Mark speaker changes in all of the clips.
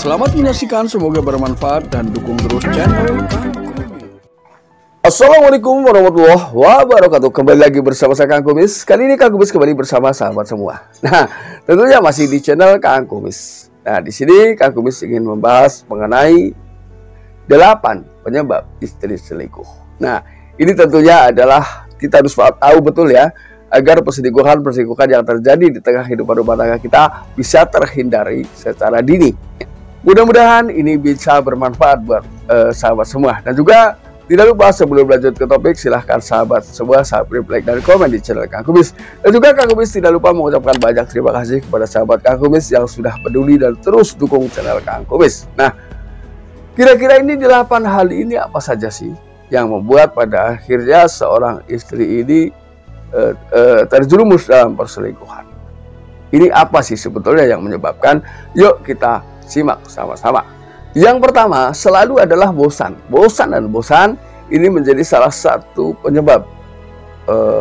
Speaker 1: Selamat menyaksikan, semoga bermanfaat dan dukung terus channel.
Speaker 2: Assalamualaikum warahmatullahi wabarakatuh. Kembali lagi bersama saya Kang Kumis. Kali ini Kang Kumis kembali bersama sahabat semua. Nah, tentunya masih di channel Kang Kumis. Nah, di sini Kang Kumis ingin membahas mengenai 8 penyebab istri selingkuh. Nah, ini tentunya adalah kita harus tahu betul ya, agar perselingkuhan yang terjadi di tengah kehidupan rumah tangga kita bisa terhindari secara dini. Mudah-mudahan ini bisa bermanfaat buat sahabat semua. Dan juga tidak lupa sebelum lanjut ke topik, silahkan sahabat semua subscribe, like, dan komen di channel Kang Kumis. Dan juga Kang Kumis tidak lupa mengucapkan banyak terima kasih kepada sahabat Kang Kumis yang sudah peduli dan terus dukung channel Kang Kumis. Nah, kira-kira ini 8 hal ini apa saja sih yang membuat pada akhirnya seorang istri ini terjerumus dalam perselingkuhan? Ini apa sih sebetulnya yang menyebabkan? Yuk kita simak sama-sama. Yang pertama selalu adalah bosan. Bosan ini menjadi salah satu penyebab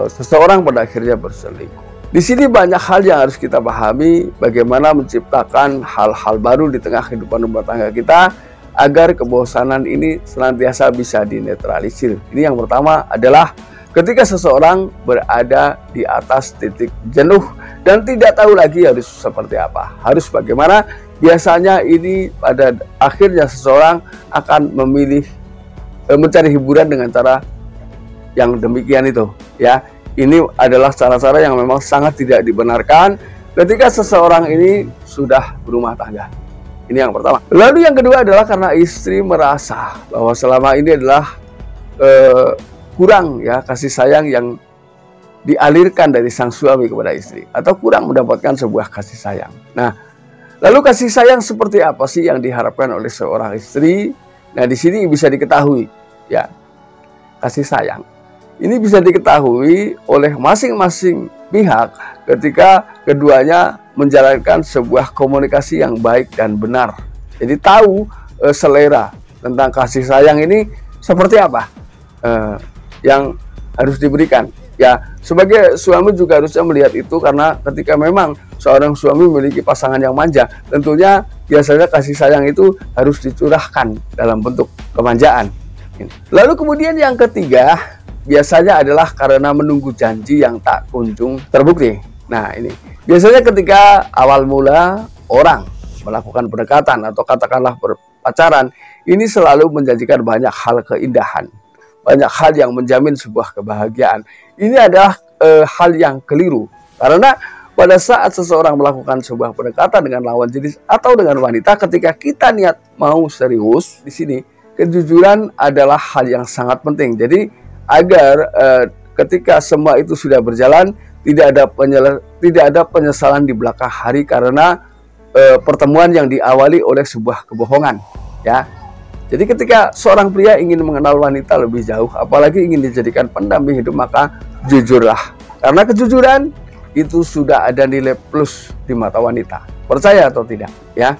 Speaker 2: seseorang pada akhirnya berselingkuh. Di sini banyak hal yang harus kita pahami, bagaimana menciptakan hal-hal baru di tengah kehidupan rumah tangga kita agar kebosanan ini senantiasa bisa dinetralisir. Ini yang pertama adalah ketika seseorang berada di atas titik jenuh dan tidak tahu lagi harus seperti apa, harus bagaimana. Biasanya ini pada akhirnya seseorang akan memilih mencari hiburan dengan cara yang demikian itu ya. Ini adalah cara-cara yang memang sangat tidak dibenarkan ketika seseorang ini sudah berumah tangga. Ini yang pertama. Lalu yang kedua adalah karena istri merasa bahwa selama ini adalah kurang ya kasih sayang yang dialirkan dari sang suami kepada istri, atau kurang mendapatkan sebuah kasih sayang. Nah, lalu kasih sayang seperti apa sih yang diharapkan oleh seorang istri? Nah, di sini bisa diketahui ya, kasih sayang ini bisa diketahui oleh masing-masing pihak ketika keduanya menjalankan sebuah komunikasi yang baik dan benar. Jadi tahu selera tentang kasih sayang ini seperti apa yang harus diberikan. Ya, sebagai suami juga harusnya melihat itu, karena ketika memang seorang suami memiliki pasangan yang manja, tentunya biasanya kasih sayang itu harus dicurahkan dalam bentuk kemanjaan. Lalu kemudian yang ketiga, biasanya adalah karena menunggu janji yang tak kunjung terbukti. Nah, ini biasanya ketika awal mula orang melakukan pendekatan atau katakanlah berpacaran, ini selalu menjanjikan banyak hal keindahan, banyak hal yang menjamin sebuah kebahagiaan. Ini adalah hal yang keliru, karena pada saat seseorang melakukan sebuah pendekatan dengan lawan jenis atau dengan wanita, ketika kita niat mau serius, di sini kejujuran adalah hal yang sangat penting. Jadi agar ketika semua itu sudah berjalan, tidak ada penyesalan di belakang hari karena pertemuan yang diawali oleh sebuah kebohongan, ya. Jadi ketika seorang pria ingin mengenal wanita lebih jauh, apalagi ingin dijadikan pendamping hidup, maka jujurlah. Karena kejujuran itu sudah ada nilai plus di mata wanita. Percaya atau tidak, ya.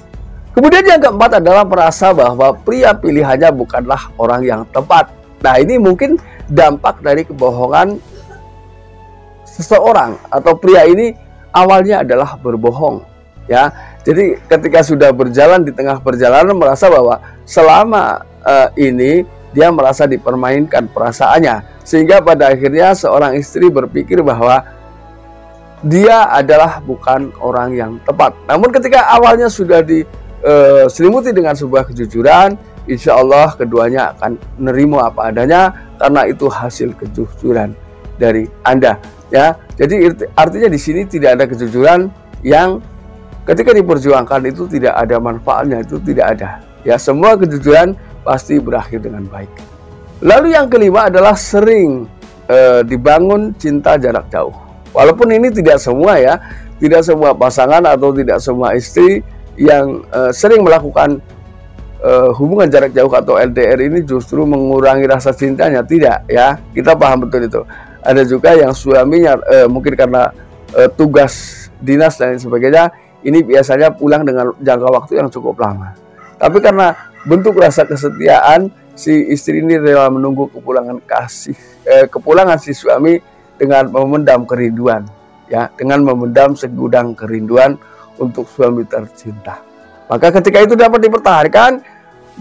Speaker 2: Kemudian yang keempat adalah merasa bahwa pria pilihannya bukanlah orang yang tepat. Nah, ini mungkin dampak dari kebohongan seseorang atau pria ini awalnya adalah berbohong, ya. Jadi ketika sudah berjalan, di tengah perjalanan merasa bahwa selama ini dia merasa dipermainkan perasaannya, sehingga pada akhirnya seorang istri berpikir bahwa dia adalah bukan orang yang tepat. Namun ketika awalnya sudah diselimuti dengan sebuah kejujuran, insya Allah keduanya akan menerima apa adanya, karena itu hasil kejujuran dari Anda, ya. Jadi artinya di sini tidak ada kejujuran yang ketika diperjuangkan itu tidak ada manfaatnya, itu tidak ada. Ya, semua kejujuran pasti berakhir dengan baik. Lalu yang kelima adalah sering dibangun cinta jarak jauh. Walaupun ini tidak semua ya, tidak semua pasangan atau tidak semua istri yang sering melakukan hubungan jarak jauh atau LDR ini justru mengurangi rasa cintanya, tidak ya. Kita paham betul itu. Ada juga yang suaminya mungkin karena tugas dinas dan sebagainya, ini biasanya pulang dengan jangka waktu yang cukup lama. Tapi karena bentuk rasa kesetiaan, si istri ini rela menunggu kepulangan si suami dengan memendam kerinduan, ya, dengan memendam segudang kerinduan untuk suami tercinta. Maka ketika itu dapat dipertahankan,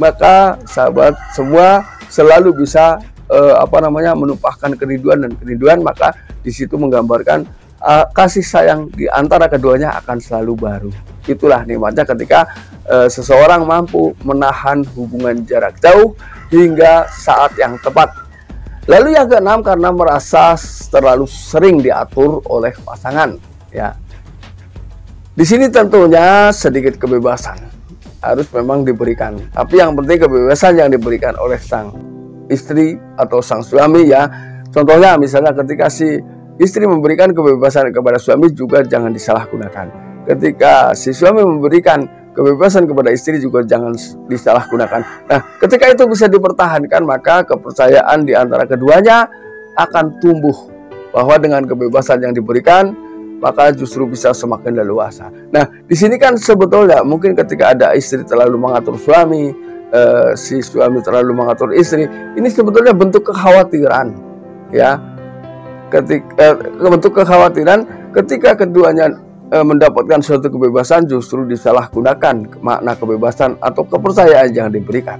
Speaker 2: maka sahabat semua selalu bisa menumpahkan kerinduan dan kerinduan. Maka di situ menggambarkan kasih sayang di antara keduanya akan selalu baru. Itulah nikmatnya ketika seseorang mampu menahan hubungan jarak jauh hingga saat yang tepat. Lalu yang keenam, karena merasa terlalu sering diatur oleh pasangan, ya. Di sini tentunya sedikit kebebasan harus memang diberikan. Tapi yang penting kebebasan yang diberikan oleh sang istri atau sang suami, ya. Contohnya misalnya ketika si istri memberikan kebebasan kepada suami juga jangan disalahgunakan. Ketika si suami memberikan kebebasan kepada istri juga jangan disalahgunakan. Nah, ketika itu bisa dipertahankan, maka kepercayaan di antara keduanya akan tumbuh. Bahwa dengan kebebasan yang diberikan, maka justru bisa semakin leluasa. Nah, di sini kan sebetulnya mungkin ketika ada istri terlalu mengatur suami, si suami terlalu mengatur istri, ini sebetulnya bentuk kekhawatiran, ya. Bentuk kekhawatiran ketika keduanya mendapatkan suatu kebebasan justru disalahgunakan makna kebebasan atau kepercayaan yang diberikan.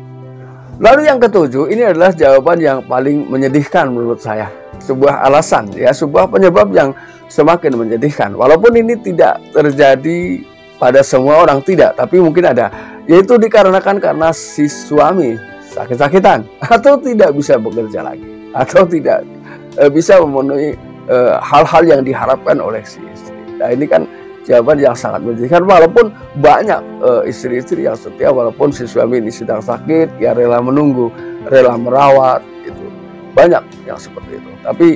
Speaker 2: Lalu yang ketujuh, ini adalah jawaban yang paling menyedihkan menurut saya. Sebuah alasan, ya, sebuah penyebab yang semakin menyedihkan. Walaupun ini tidak terjadi pada semua orang, tidak, tapi mungkin ada, yaitu dikarenakan karena si suami sakit-sakitan atau tidak bisa bekerja lagi, atau tidak bisa memenuhi hal-hal yang diharapkan oleh si istri. Nah, ini kan jawaban yang sangat menyedihkan. Walaupun banyak istri-istri yang setia, walaupun si suami ini sedang sakit, ya rela menunggu, rela merawat, itu banyak yang seperti itu. Tapi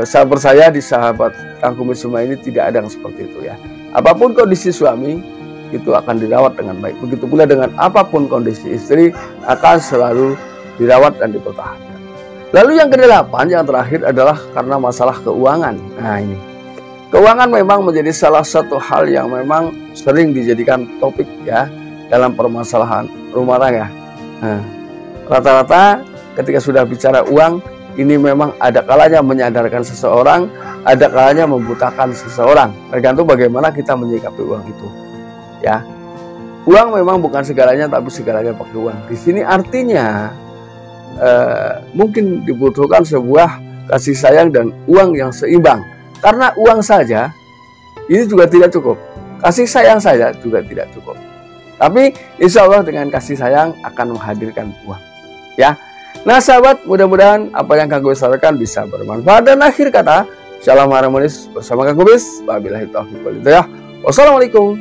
Speaker 2: saya percaya di sahabat Rangkumis semua ini tidak ada yang seperti itu, ya. Apapun kondisi suami itu akan dirawat dengan baik. Begitu pula dengan apapun kondisi istri akan selalu dirawat dan dipertahankan. Lalu yang kedelapan, yang terakhir adalah karena masalah keuangan. Nah, ini keuangan memang menjadi salah satu hal yang memang sering dijadikan topik, ya, dalam permasalahan rumah tangga. Nah, rata-rata ketika sudah bicara uang, ini memang ada kalanya menyadarkan seseorang, ada kalanya membutakan seseorang. Tergantung bagaimana kita menyikapi uang itu, ya. Uang memang bukan segalanya, tapi segalanya pakai uang. Di sini artinya mungkin dibutuhkan sebuah kasih sayang dan uang yang seimbang. Karena uang saja ini juga tidak cukup, kasih sayang saja juga tidak cukup. Tapi insya Allah dengan kasih sayang akan menghadirkan uang, ya. Nah sahabat, mudah-mudahan apa yang Kang Gubis sampaikan bisa bermanfaat. Dan akhir kata, shalom harmonis bersama Kang Gubis. Wabillahi taufiq wal hidayah. Wassalamualaikum.